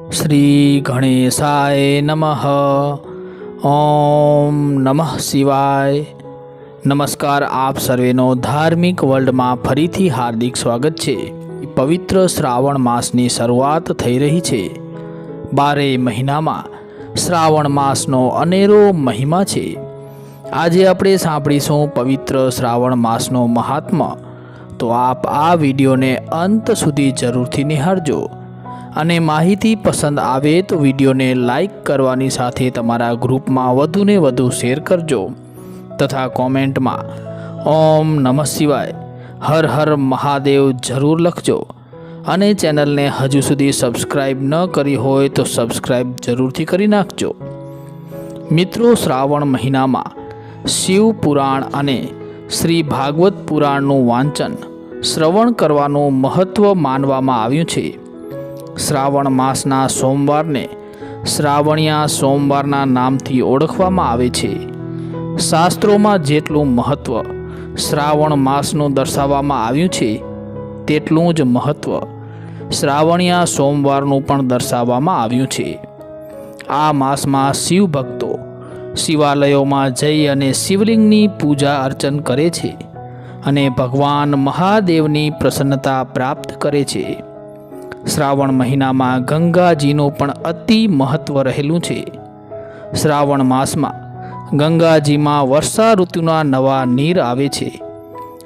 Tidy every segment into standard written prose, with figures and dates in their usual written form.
શ્રી ગણેશાય નમઃ. ઓમ નમઃ શિવાય. નમસ્કાર, આપ સર્વેનો ધાર્મિક વર્લ્ડમાં ફરીથી હાર્દિક સ્વાગત છે. પવિત્ર શ્રાવણ માસની શરૂઆત થઈ રહી છે. 12 મહિનામાં શ્રાવણ માસનો અનેરો મહિમા છે. આજે આપણે સાંભળીશું પવિત્ર શ્રાવણ માસનો મહાત્મ્ય. તો આપ આ વિડીયોને અંત સુધી જરૂરથી નિહાળજો અને માહિતી પસંદ આવે તો વિડીયોને લાઈક કરવાની સાથે તમારા ગ્રુપમાં વધુને વધુ શેર કરજો તથા કોમેન્ટમાં ઓમ નમઃ શિવાય, હર હર મહાદેવ જરૂર લખજો અને ચેનલને હજુ સુધી સબસ્ક્રાઈબ ન કરી હોય તો સબસ્ક્રાઈબ જરૂરથી કરી નાખજો. મિત્રો, શ્રાવણ મહિનામાં શિવ પુરાણ અને શ્રી ભાગવત પુરાણનું વાંચન શ્રવણ કરવાનું મહત્ત્વ માનવામાં આવ્યું છે. શ્રાવણ માસના સોમવારને શ્રાવણિયા સોમવારના નામથી ઓળખવામાં આવે છે. શાસ્ત્રોમાં જેટલું મહત્ત્વ શ્રાવણ માસનું દર્શાવવામાં આવ્યું છે તેટલું જ મહત્ત્વ શ્રાવણિયા સોમવારનું પણ દર્શાવવામાં આવ્યું છે. આ માસમાં શિવ ભક્તો શિવાલયોમાં જઈ અને શિવલિંગની પૂજા અર્ચન કરે છે અને ભગવાન મહાદેવની પ્રસન્નતા પ્રાપ્ત કરે છે. શ્રાવણ મહિનામાં ગંગાજીનું પણ અતિ મહત્ત્વ રહેલું છે. શ્રાવણ માસમાં ગંગાજીમાં વર્ષા ઋતુના નવા નીર આવે છે.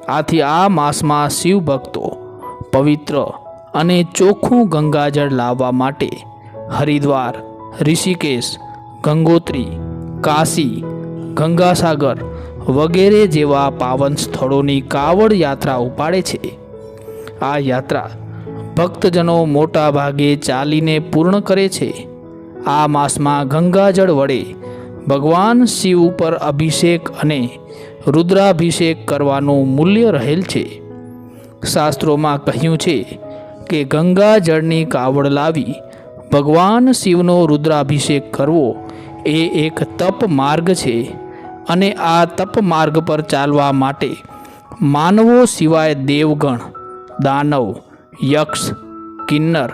આથી આ માસમાં શિવ ભક્તો પવિત્ર અને ચોખ્ખું ગંગાજળ લાવવા માટે હરિદ્વાર, ઋષિકેશ, ગંગોત્રી, કાશી, ગંગાસાગર વગેરે જેવા પાવન સ્થળોની કાવડ યાત્રા ઉપાડે છે. આ યાત્રા ભક્તજનો મોટા ભાગે ચાલીને પૂર્ણ કરે છે. આ માસમાં ગંગાજળ વડે ભગવાન શિવ ઉપર અભિષેક અને રુદ્રાભિષેક કરવાનું મૂલ્ય રહેલ છે. શાસ્ત્રોમાં કહ્યું છે કે ગંગાજળની કાવડ લાવી ભગવાન શિવનો રુદ્રાભિષેક કરવો એ એક તપ માર્ગ છે અને આ તપ માર્ગ પર ચાલવા માટે માનવો સિવાય દેવગણ, દાનવ, યક્ષ, કિન્નર,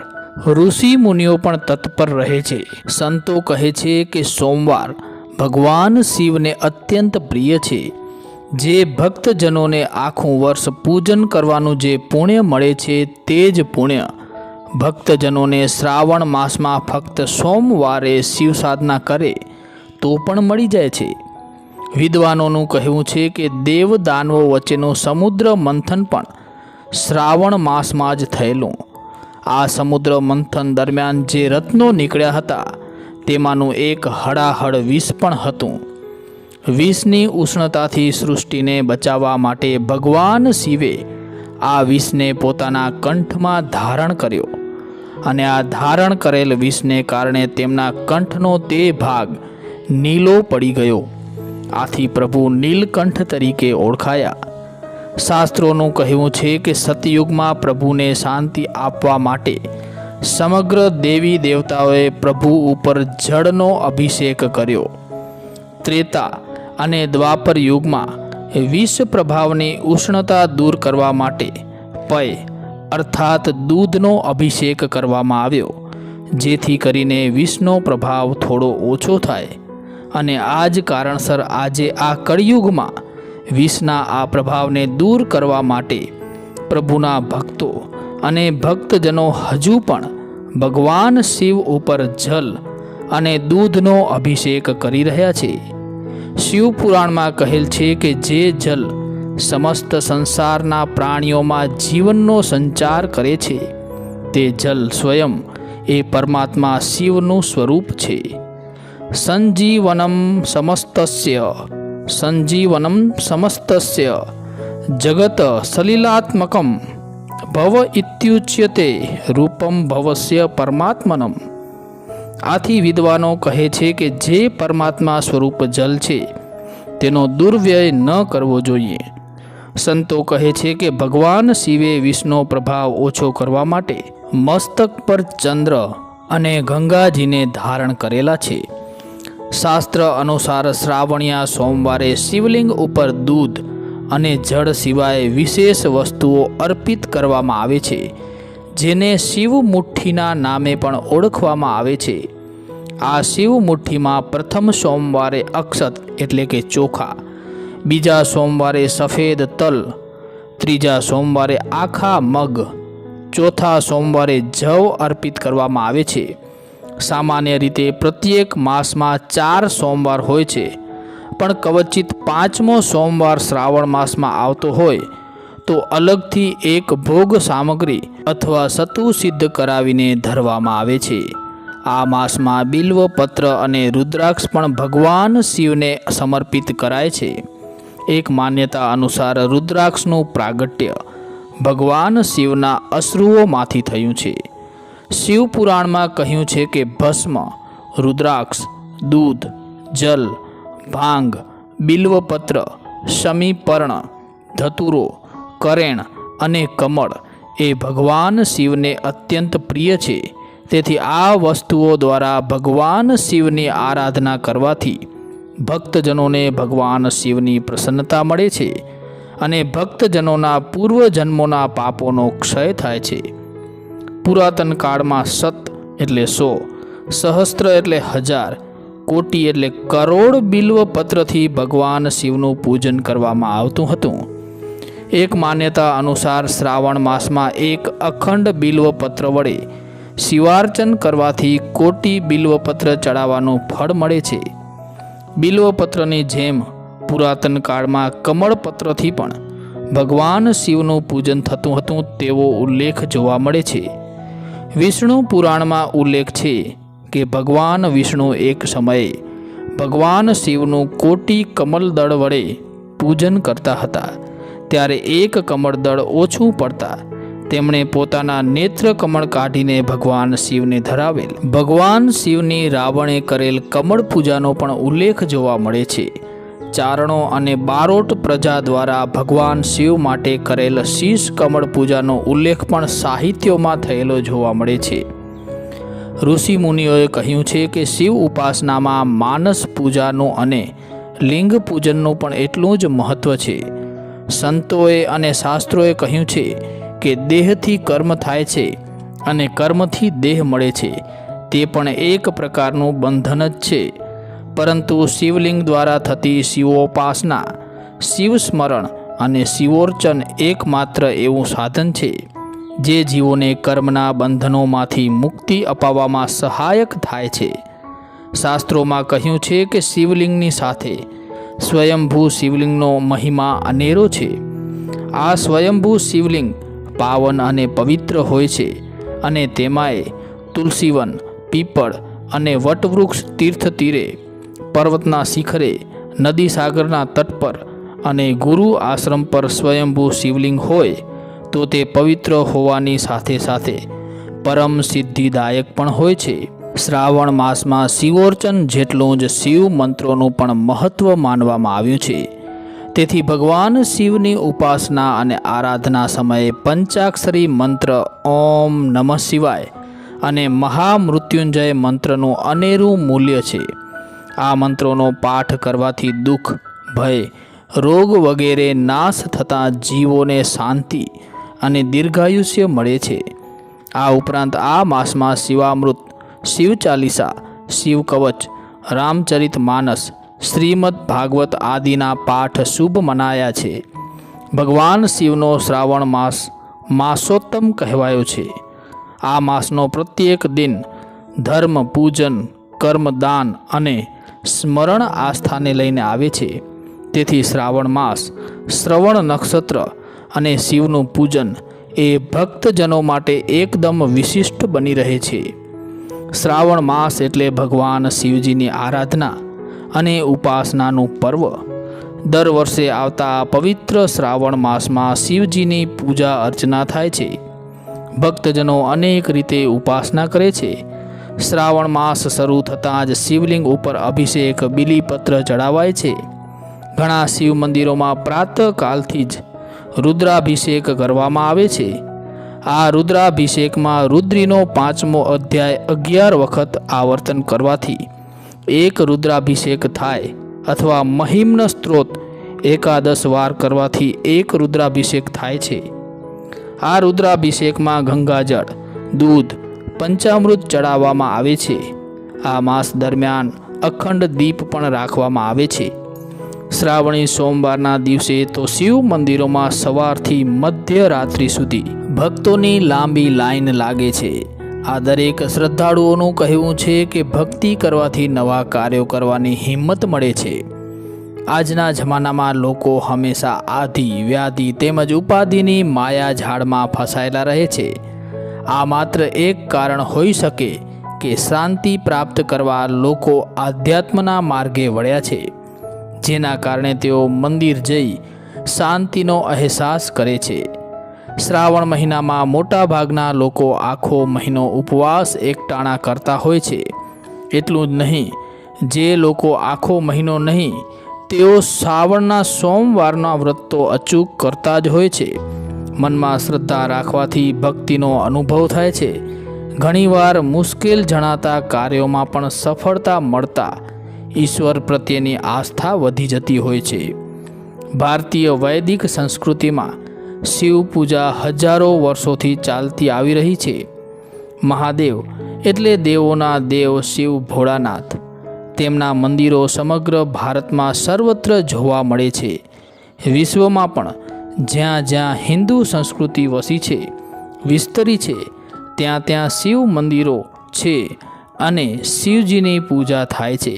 ઋષિ મુનિઓ પણ તત્પર રહે છે. સંતો કહે છે કે સોમવાર ભગવાન શિવને અત્યંત પ્રિય છે. જે ભક્તજનોને આખું વર્ષ પૂજન કરવાનું જે પુણ્ય મળે છે તે જ પુણ્ય ભક્તજનોને શ્રાવણ માસમાં ફક્ત સોમવારે શિવ સાધના કરે તો પણ મળી જાય છે. વિદ્વાનોનું કહેવું છે કે દેવ દાનવો વચ્ચેનું સમુદ્ર મંથન પણ શ્રાવણ માસમાં જ થયેલું. આ સમુદ્ર મંથન દરમિયાન જે રત્નો નીકળ્યા હતા તેમાંનું એક હળાહળ વિષ પણ હતું. વિષની ઉષ્ણતાથી સૃષ્ટિને બચાવવા માટે ભગવાન શિવે આ વિષને પોતાના કંઠમાં ધારણ કર્યો અને આ ધારણ કરેલ વિષને કારણે તેમના કંઠનો તે ભાગ નીલો પડી ગયો. આથી પ્રભુ નીલકંઠ તરીકે ઓળખાયા. શાસ્ત્રોનું કહેવું છે કે સતયુગમાં પ્રભુને શાંતિ આપવા માટે સમગ્ર દેવી દેવતાઓએ પ્રભુ ઉપર જળનો અભિષેક કર્યો. ત્રેતા અને દ્વાપર યુગમાં વિષ પ્રભાવની ઉષ્ણતા દૂર કરવા માટે પય અર્થાત દૂધનો અભિષેક કરવામાં આવ્યો, જેથી કરીને વિષનો પ્રભાવ થોડો ઓછો થાય. અને આ જ કારણસર આજે આ કળિયુગમાં વિષના આ પ્રભાવને દૂર કરવા માટે પ્રભુના ભક્તો અને ભક્તજનો હજુ પણ ભગવાન શિવ ઉપર જલ અને દૂધનો અભિષેક કરી રહ્યા છે. શિવ પુરાણમાં કહેલ છે કે જે જલ સમસ્ત સંસારના પ્રાણીઓમાં જીવનનો સંચાર કરે છે તે જલ સ્વયં એ પરમાત્મા શિવનું સ્વરૂપ છે. સંજીવનમ સમસ્તસ્ય જગત સલિલાત્મકમ ભવ ઇત્યુચ્યતે રૂપમ ભવસ્ય પરમાત્મનમ. આથી વિદ્વાનો કહે છે કે જે પરમાત્મા સ્વરૂપ જલ છે તેનો દુર્વ્યય ન કરવો જોઈએ. સંતો કહે છે કે ભગવાન શિવે વિષનો પ્રભાવ ઓછો કરવા માટે મસ્તક પર ચંદ્ર અને ગંગાજીને ધારણ કરેલા છે. શાસ્ત્ર અનુસાર શ્રાવણિયા સોમવારે શિવલિંગ ઉપર દૂધ અને જળ સિવાય વિશેષ વસ્તુઓ અર્પિત કરવામાં આવે છે, જેને શિવ મુઠ્ઠીના નામે પણ ઓળખવામાં આવે છે. આ શિવ મુઠ્ઠીમાં પ્રથમ સોમવારે અક્ષત એટલે કે ચોખા, બીજા સોમવારે સફેદ તલ, ત્રીજા સોમવારે આખા મગ, ચોથા સોમવારે જવ અર્પિત કરવામાં આવે છે. સામાન્ય રીતે પ્રત્યેક માસમાં 4 સોમવાર હોય છે, પણ કવચિત 5મો સોમવાર શ્રાવણ માસમાં આવતો હોય તો અલગથી એક ભોગ સામગ્રી અથવા સતુ સિદ્ધ કરાવીને ધરવામાં આવે છે. આ માસમાં બિલ્વ પત્ર અને રુદ્રાક્ષ પણ ભગવાન શિવને સમર્પિત કરાય છે. એક માન્યતા અનુસાર રુદ્રાક્ષનું પ્રાગટ્ય ભગવાન શિવના અશ્રુઓમાંથી થયું છે. શિવ પુરાણમાં કહ્યું છે કે ભસ્મ, રુદ્રાક્ષ, દૂધ, જલ, ભાંગ, બિલ્વપત્ર, શમીપર્ણ, ધતુરો, કરેણ અને કમળ એ ભગવાન શિવને અત્યંત પ્રિય છે. તેથી આ વસ્તુઓ દ્વારા ભગવાન શિવની આરાધના કરવાથી ભક્તજનોને ભગવાન શિવની પ્રસન્નતા મળે છે અને ભક્તજનોના પૂર્વજન્મોના પાપોનો ક્ષય થાય છે. પુરાતન કાળમાં સત એટલે 100, સહસ્ત્ર એટલે 1000, કોટી એટલે કરોડ બિલ્વપત્રથી ભગવાન શિવનું પૂજન કરવામાં આવતું હતું. એક માન્યતા અનુસાર શ્રાવણ માસમાં એક અખંડ બિલ્વપત્ર વડે શિવાર્ચન કરવાથી કોટી બિલ્વપત્ર ચડાવવાનું ફળ મળે છે. બિલ્વપત્રની જેમ પુરાતન કાળમાં કમળપત્રથી પણ ભગવાન શિવનું પૂજન થતું હતું તેવો ઉલ્લેખ જોવા મળે છે. વિષ્ણુ પુરાણમાં ઉલ્લેખ છે કે ભગવાન વિષ્ણુ એક સમયે ભગવાન શિવનું કોટી કમલદળ વડે પૂજન કરતા હતા. ત્યારે એક કમળદળ ઓછું પડતા તેમણે પોતાના નેત્ર કમળ કાઢીને ભગવાન શિવને ધરાવેલ. ભગવાન શિવની રાવણે કરેલ કમળ પૂજાનો પણ ઉલ્લેખ જોવા મળે છે. ચારણો અને બારોટ પ્રજા દ્વારા ભગવાન શિવ માટે કરેલ શીશ કમળ પૂજાનો ઉલ્લેખ પણ સાહિત્યોમાં થયેલો જોવા મળે છે. ઋષિ મુનિઓએ કહ્યું છે કે શિવ ઉપાસનામાં માનસ પૂજાનું અને લિંગ પૂજનનું પણ એટલું જ મહત્ત્વ છે. સંતોએ અને શાસ્ત્રોએ કહ્યું છે કે દેહથી કર્મ થાય છે અને કર્મથી દેહ મળે છે, તે પણ એક પ્રકારનું બંધન જ છે. પરંતુ શિવલિંગ દ્વારા થતી શિવોપાસના, શિવ સ્મરણ અને શિવોર્ચન એકમાત્ર એવું સાધન છે જે જીવોને કર્મના બંધનોમાંથી મુક્તિ અપાવવામાં સહાયક થાય છે. શાસ્ત્રોમાં કહ્યું છે કે શિવલિંગની સાથે સ્વયંભૂ શિવલિંગનો મહિમા અનેરો છે. આ સ્વયંભૂ શિવલિંગ પાવન અને પવિત્ર હોય છે અને તેમાંય તુલસીવન, પીપળ અને વટવૃક્ષ તીર્થ તીરે, પર્વતના શિખરે, નદી સાગરના તટ પર અને ગુરુ આશ્રમ પર સ્વયંભૂ શિવલિંગ હોય તો તે પવિત્ર હોવાની સાથે સાથે પરમ સિદ્ધિદાયક પણ હોય છે. શ્રાવણ માસમાં શિવોર્ચન જેટલું જ શિવ મંત્રોનું પણ મહત્ત્વ માનવામાં આવ્યું છે. તેથી ભગવાન શિવની ઉપાસના અને આરાધના સમયે પંચાક્ષરી મંત્ર ઓમ નમઃ શિવાય અને મહામૃત્યુંજય મંત્રનું અનેરું મૂલ્ય છે. આ મંત્રોનો પાઠ કરવાથી દુઃખ, ભય, રોગ વગેરે નાશ થતાં જીવોને શાંતિ અને દીર્ઘાયુષ્ય મળે છે. આ ઉપરાંત આ માસમાં શિવામૃત, શિવ ચાલીસા, શિવ કવચ, રામચરિત માનસ, શ્રીમદ ભાગવત આદિના પાઠ શુભ મનાયા છે. ભગવાન શિવનો શ્રાવણ માસ માસોત્તમ કહેવાયો છે. આ માસનો પ્રત્યેક દિન ધર્મ, પૂજન, કર્મદાન અને સ્મરણ આસ્થાને લઈને આવે છે. તેથી શ્રાવણ માસ, શ્રવણ નક્ષત્ર અને શિવનું પૂજન એ ભક્તજનો માટે એકદમ વિશિષ્ટ બની રહે છે. શ્રાવણ માસ એટલે ભગવાન શિવજીની આરાધના અને ઉપાસનાનું પર્વ. દર વર્ષે આવતા પવિત્ર શ્રાવણ માસમાં શિવજીની પૂજા અર્ચના થાય છે. ભક્તજનો અનેક રીતે ઉપાસના કરે છે. શ્રાવણ માસ શરૂ થતાં જ શિવલિંગ ઉપર અભિષેક, બિલીપત્ર ચડાવાય છે. ઘણા શિવ મંદિરોમાં પ્રાતઃકાલથી જ રુદ્રાભિષેક કરવામાં આવે છે. આ રુદ્રાભિષેકમાં રુદ્રીનો 5મો અધ્યાય 11 વખત આવર્તન કરવાથી એક રુદ્રાભિષેક થાય અથવા મહિમ્ન સ્ત્રોત 11 વાર કરવાથી એક રુદ્રાભિષેક થાય છે. આ રુદ્રાભિષેકમાં ગંગાજળ, દૂધ, પંચામૃત ચડાવવામાં આવે છે. આ માસ દરમિયાન અખંડ દીપ પણ રાખવામાં આવે છે. શ્રાવણી સોમવારના દિવસે તો શિવ મંદિરોમાં સવારથી મધ્યરાત્રિ સુધી ભક્તોની લાંબી લાઈન લાગે છે. આ દરેક શ્રદ્ધાળુઓનું કહેવું છે કે ભક્તિ કરવાથી નવા કાર્યો કરવાની હિંમત મળે છે. આજના જમાનામાં લોકો હંમેશા આધિ, વ્યાધિ તેમજ ઉપાધિની માયા ઝાડમાં ફસાયેલા રહે છે. આ માત્ર એક કારણ હોઈ શકે કે શાંતિ પ્રાપ્ત કરવા લોકો આધ્યાત્મના માર્ગે વળ્યા છે, જેના કારણે તેઓ મંદિર જઈ શાંતિનો અહેસાસ કરે છે. શ્રાવણ મહિનામાં મોટાભાગના લોકો આખો મહિનો ઉપવાસ એકટાણા કરતા હોય છે. એટલું જ નહીં, જે લોકો આખો મહિનો નહીં, તેઓ શ્રાવણના સોમવારના વ્રત તો અચૂક કરતા જ હોય છે. મનમાં શ્રદ્ધા રાખવાથી ભક્તિનો અનુભવ થાય છે. ઘણીવાર મુશ્કેલ જણાતા કાર્યોમાં પણ સફળતા મળતા ઈશ્વર પ્રત્યેની આસ્થા વધી જતી હોય છે. ભારતીય વૈદિક સંસ્કૃતિમાં શિવ પૂજા હજારો વર્ષોથી ચાલતી આવી રહી છે. મહાદેવ એટલે દેવોના દેવ શિવ ભોળાનાથ. તેમના મંદિરો સમગ્ર ભારતમાં સર્વત્ર જોવા મળે છે. વિશ્વમાં પણ જ્યાં જ્યાં હિન્દુ સંસ્કૃતિ વસી છે, વિસ્તરી છે, ત્યાં ત્યાં શિવ મંદિરો છે અને શિવજીની પૂજા થાય છે.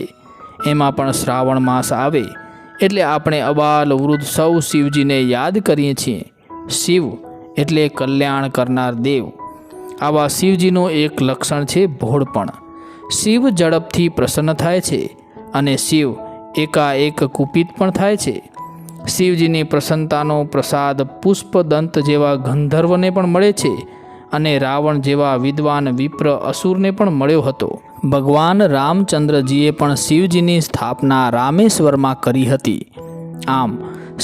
એમાં પણ શ્રાવણ માસ આવે એટલે આપણે અબાલ વૃદ્ધ સૌ શિવજીને યાદ કરીએ છીએ. શિવ એટલે કલ્યાણ કરનાર દેવ. આવા શિવજીનું એક લક્ષણ છે ભોળપણ. શિવ ઝડપથી પ્રસન્ન થાય છે અને શિવ એકાએક કુપિત પણ થાય છે. શિવજીની પ્રસન્નતાનો પ્રસાદ પુષ્પદંત જેવા ગંધર્વને પણ મળે છે અને રાવણ જેવા વિદ્વાન વિપ્ર અસુરને પણ મળ્યો હતો. ભગવાન રામચંદ્રજીએ પણ શિવજીની સ્થાપના રામેશ્વરમાં કરી હતી. આમ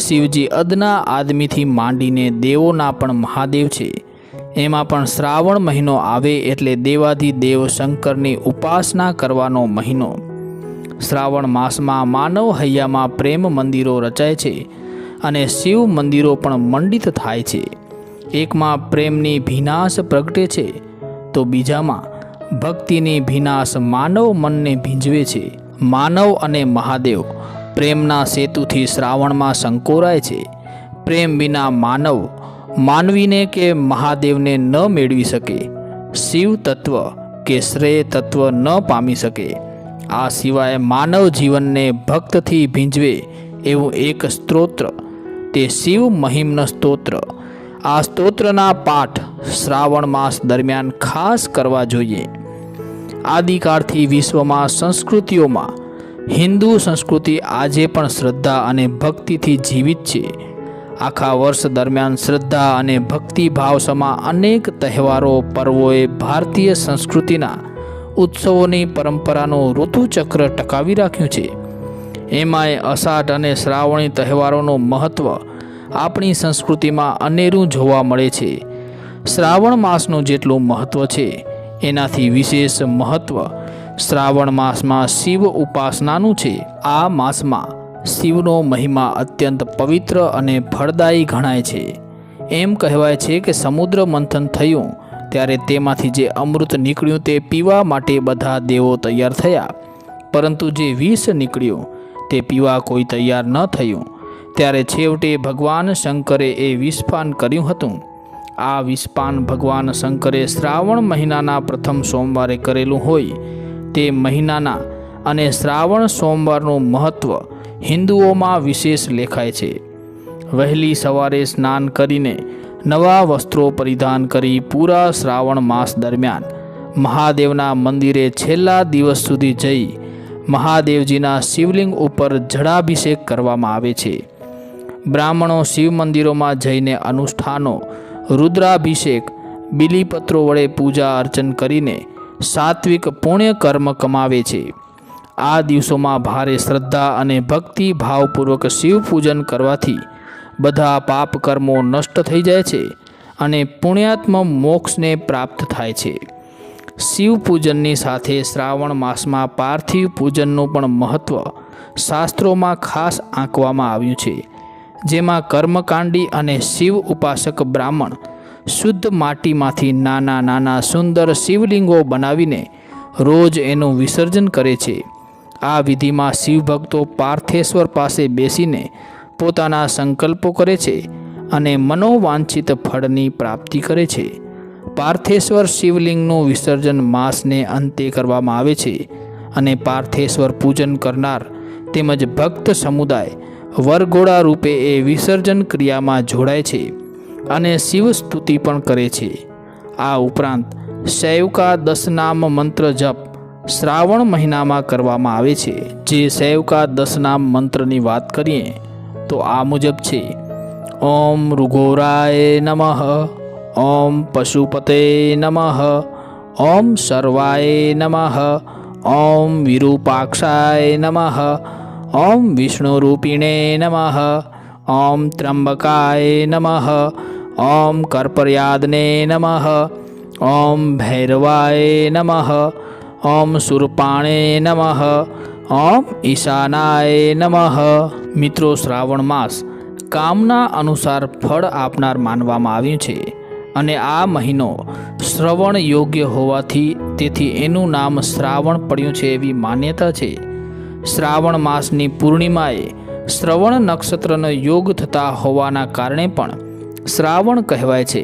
શિવજી અદના આદમીથી માંડીને દેવોના પણ મહાદેવ છે. એમાં પણ શ્રાવણ મહિનો આવે એટલે દેવાધિદેવ શંકરની ઉપાસના કરવાનો મહિનો. શ્રાવણ માસમાં માનવ હૈયામાં પ્રેમ મંદિરો રચાય છે અને શિવ મંદિરો પણ મંડિત થાય છે. એકમાં પ્રેમની ભીનાશ પ્રગટે છે તો બીજામાં ભક્તિની ભીનાશ માનવ મનને ભીંજવે છે. માનવ અને મહાદેવ પ્રેમના સેતુથી શ્રાવણમાં સંકોરાય છે. પ્રેમ વિના માનવ માનવીને કે મહાદેવને ન મેળવી શકે. શિવ તત્વ કે શ્રેય તત્વ ન પામી શકે. આ સિવાય માનવ જીવનને ભક્તથી ભીંજવે એવું એક સ્તોત્ર, તે શિવ મહિમ્ન સ્તોત્ર. આ સ્તોત્રના પાઠ શ્રાવણ માસ દરમિયાન ખાસ કરવા જોઈએ. આદિકાળથી વિશ્વમાં સંસ્કૃતિઓમાં હિન્દુ સંસ્કૃતિ આજે પણ શ્રદ્ધા અને ભક્તિથી જીવિત છે. આખા વર્ષ દરમિયાન શ્રદ્ધા અને ભક્તિભાવ સમા અનેક તહેવારો, પર્વોએ ભારતીય સંસ્કૃતિના ઉત્સવોની પરંપરાનું ઋતુચક્ર ટકાવી રાખ્યું છે. એમાંય અષાઢ અને શ્રાવણી તહેવારોનું મહત્ત્વ આપણી સંસ્કૃતિમાં અનેરું જોવા મળે છે. શ્રાવણ માસનું જેટલું મહત્ત્વ છે, એનાથી વિશેષ મહત્ત્વ શ્રાવણ માસમાં શિવ ઉપાસનાનું છે. આ માસમાં શિવનો મહિમા અત્યંત પવિત્ર અને ફળદાયી ગણાય છે. એમ કહેવાય છે કે સમુદ્ર મંથન થયું ત્યારે તેમાંથી જે અમૃત નીકળ્યું તે પીવા માટે બધા દેવો તૈયાર થયા, પરંતુ જે વિષ નીકળ્યું તે પીવા કોઈ તૈયાર ન થયું. ત્યારે છેવટે ભગવાન શંકરે એ વિષપાન કર્યું હતું. આ વિષપાન ભગવાન શંકરે શ્રાવણ મહિનાના પ્રથમ સોમવારે કરેલું હોય. તે મહિનાના અને શ્રાવણ સોમવારનું મહત્ત્વ હિન્દુઓમાં વિશેષ લેખાય છે. વહેલી સવારે સ્નાન કરીને નવા વસ્ત્રો પરિધાન કરી પૂરા શ્રાવણ માસ દરમિયાન મહાદેવના મંદિરે છેલ્લા દિવસ સુધી જઈ મહાદેવજીના શિવલિંગ ઉપર જળાભિષેક કરવામાં આવે છે. બ્રાહ્મણો શિવ મંદિરોમાં જઈને અનુષ્ઠાનો, રુદ્રાભિષેક, બિલીપત્રો વડે પૂજા અર્ચન કરીને સાત્વિક પુણ્ય કર્મ કમાવે છે. આ દિવસોમાં ભારે શ્રદ્ધા અને ભક્તિ ભાવપૂર્વક શિવ પૂજન કરવાથી બધા પાપ કર્મો નષ્ટ થઈ જાય છે અને પુણ્યાત્મ મોક્ષને પ્રાપ્ત થાય છે. શિવ પૂજનની સાથે શ્રાવણ માસમાં પાર્થિવ પૂજનનું પણ મહત્ત્વ શાસ્ત્રોમાં ખાસ આંકવામાં આવ્યું છે. જેમાં કર્મકાંડી અને શિવ ઉપાસક બ્રાહ્મણ શુદ્ધ માટીમાંથી નાના નાના સુંદર શિવલિંગો બનાવીને રોજ એનું વિસર્જન કરે છે. આ વિધિમાં શિવભક્તો પાર્થેશ્વર પાસે બેસીને પોતાના સંકલ્પો કરે છે અને મનોવાંછિત ફળની પ્રાપ્તિ કરે છે. પાર્થેશ્વર શિવલિંગનું વિસર્જન માસને અંતે કરવામાં આવે છે અને પાર્થેશ્વર પૂજન કરનાર તેમજ ભક્ત સમુદાય વરઘોડા રૂપે એ વિસર્જન ક્રિયામાં જોડાય છે અને શિવ સ્તુતિ પણ કરે છે. આ ઉપરાંત શૈવકા દશનામ મંત્ર જપ શ્રાવણ મહિનામાં કરવામાં આવે છે. જે શૈવકા દશનામ મંત્રની વાત કરીએ તો આ મુજબ છે: ઓમ ઋઘોરાય નમઃ, ઓમ પશુપતે નમઃ, ઓમ સર્વાય નમઃ, ઓમ વિરૂપાક્ષાય નમઃ, ઓમ વિષ્ણુરૂપિણે નમઃ, ઓમ ત્રંબકાય નમઃ, ઓમ કર્પર્યાદને નમઃ, ઓમ ભૈરવાય નમઃ, ઓમ સુરપાણે નમઃ, ઓમ ઈશાનાય નમઃ. મિત્રો, શ્રાવણ માસ કામના અનુસાર ફળ આપનાર માનવામાં આવ્યું છે અને આ મહિનો શ્રવણ યોગ્ય હોવાથી તેથી એનું નામ શ્રાવણ પડ્યું છે એવી માન્યતા છે. શ્રાવણ માસની પૂર્ણિમાએ શ્રવણ નક્ષત્રનો યોગ થતા હોવાના કારણે પણ શ્રાવણ કહેવાય છે.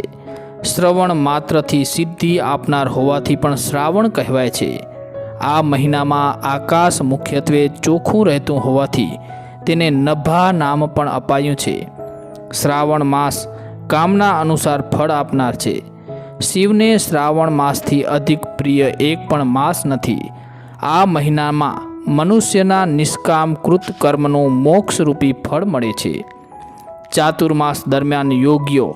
શ્રવણ માત્રથી સિદ્ધિ આપનાર હોવાથી પણ શ્રાવણ કહેવાય છે. આ મહિનામાં આકાશ મુખ્યત્વે ચોખ્ખું રહેતું હોવાથી તેને નભા નામ પણ અપાયું છે. શ્રાવણ માસ કામના અનુસાર ફળ આપનાર છે. શિવને શ્રાવણ માસથી અધિક પ્રિય એક પણ માસ નથી. આ મહિનામાં મનુષ્યના નિષ્કામ કૃત કર્મનું મોક્ષરૂપી ફળ મળે છે. ચાતુર્માસ દરમિયાન યોગીઓ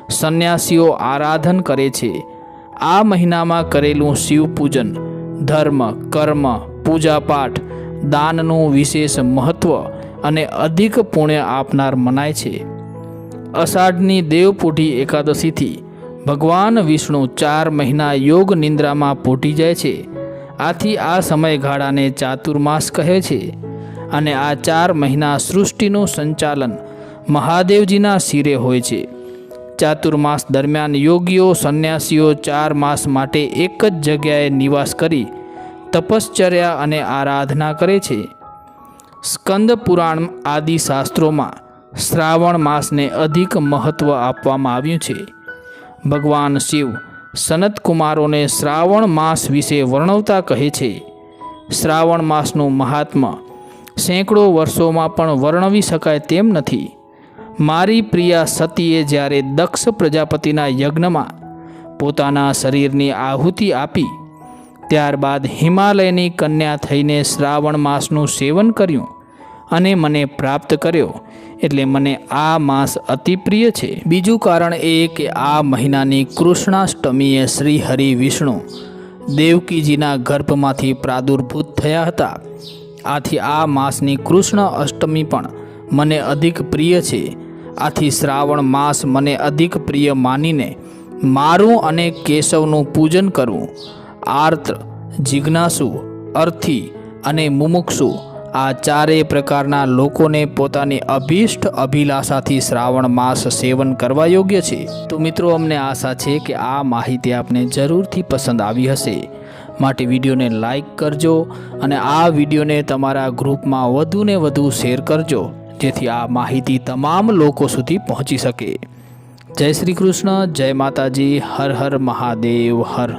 સંન્યાસીઓ આરાધન કરે છે. આ મહિનામાં કરેલું શિવ પૂજન, ધર્મ, કર્મ, પૂજાપાઠ, દાનનું વિશેષ મહત્ત્વ અને અધિક પુણ્ય આપનાર મનાય છે. અષાઢની દેવપોઢી એકાદશીથી ભગવાન વિષ્ણુ 4 મહિના યોગ નિંદ્રામાં પોઢી જાય છે. આથી આ સમયગાળાને ચાતુર્માસ કહે છે અને આ 4 મહિના સૃષ્ટિનું સંચાલન મહાદેવજીના શિરે હોય છે. ચાતુર્માસ દરમિયાન યોગીઓ સંન્યાસીઓ 4 માસ માટે એક જ જગ્યાએ નિવાસ કરી તપશ્ચર્યા અને આરાધના કરે છે. સ્કંદ પુરાણ આદિ શાસ્ત્રોમાં શ્રાવણ માસને અધિક મહત્ત્વ આપવામાં આવ્યું છે. ભગવાન શિવ સનત કુમારોને શ્રાવણ માસ વિશે વર્ણવતા કહે છે: શ્રાવણ માસનું મહાત્મ્ય સેંકડો વર્ષોમાં પણ વર્ણવી શકાય તેમ નથી. મારી પ્રિયા સતીએ જ્યારે દક્ષ પ્રજાપતિના યજ્ઞમાં પોતાના શરીરની આહુતિ આપી ત્યારબાદ હિમાલયની કન્યા થઈને શ્રાવણ માસનું સેવન કર્યું અને મને પ્રાપ્ત કર્યો, એટલે મને આ માસ અતિ પ્રિય છે. બીજું કારણ એ કે આ મહિનાની કૃષ્ણાષ્ટમીએ શ્રી હરિ વિષ્ણુ દેવકીજીના ગર્ભમાંથી પ્રાદુર્ભૂત થયા હતા. આથી આ માસની કૃષ્ણ અષ્ટમી પણ મને અધિક પ્રિય છે. આથી શ્રાવણ માસ મને અધિક પ્રિય માનીને મારું અને કેશવનું પૂજન કરવું. આર્ત, જિજ્ઞાસુ, અર્થી અને મુમુક્ષુ આ 4 પ્રકારના લોકોને પોતાની અભીષ્ટ અભિલાષાથી શ્રાવણ માસ સેવન કરવા યોગ્ય છે. તો મિત્રો, અમને આશા છે કે આ માહિતી આપને જરૂરથી પસંદ આવી હશે. માટે વિડીયોને લાઈક કરજો અને આ વિડીયોને તમારા ગ્રુપમાં વધુને વધુ શેર કરજો, જેથી આ માહિતી તમામ લોકો સુધી પહોંચી શકે. જય શ્રી કૃષ્ણ, જય માતાજી, હર હર મહાદેવ, હર.